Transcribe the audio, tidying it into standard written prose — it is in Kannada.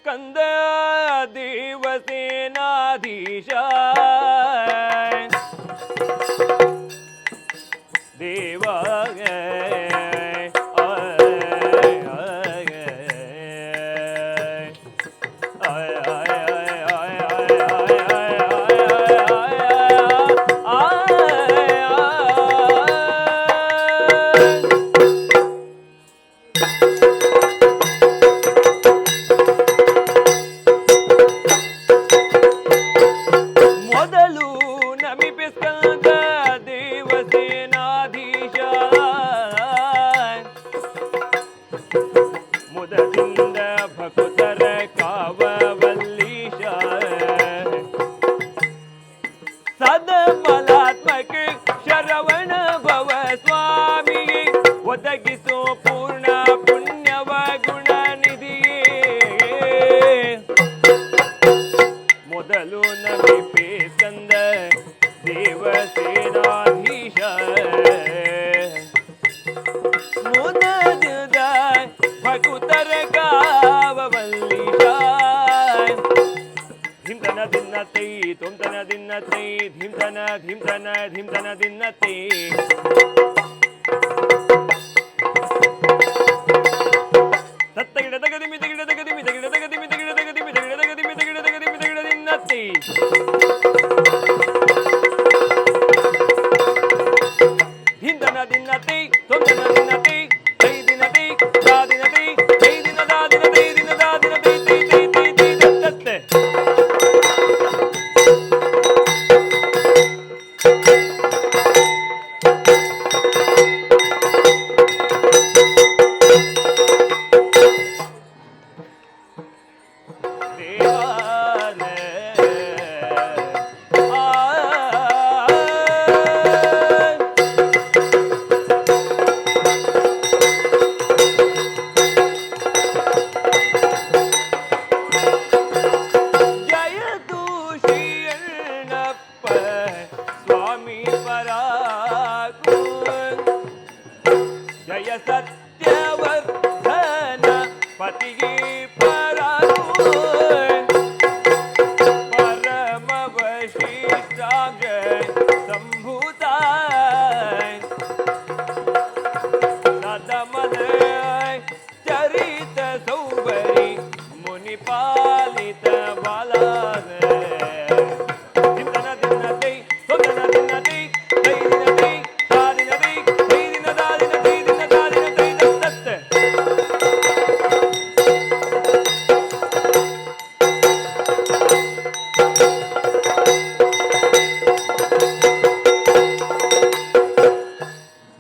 स्कंद देवसेनाधीशा देवा ಒದಗಿಸೋ ಪೂರ್ಣ ಪುಣ್ಯವ ಗುಣ ನಿಧಿಯೇ ಮೊದಲು ನಮಿಪೆ ಸ್ಕಂದ ದೇವಸೇನಾಧೀಶ ಮುದದ ಭಕುತರ ಕಾವವಲ್ಲೀಶ ಧಿಂತನ ದಿನ್ನತೈ ತೊಂತನ ದಿನ್ನತೈ ಧಿಂತನ ಧಿಂತನ ಧಿಂತನ ದಿನ್ನತೈ जय सत्यवर्धन पतिगे परागु परम वशिष्ठांग संभूता सदमद चरित सौवरी मुनिपालित बाला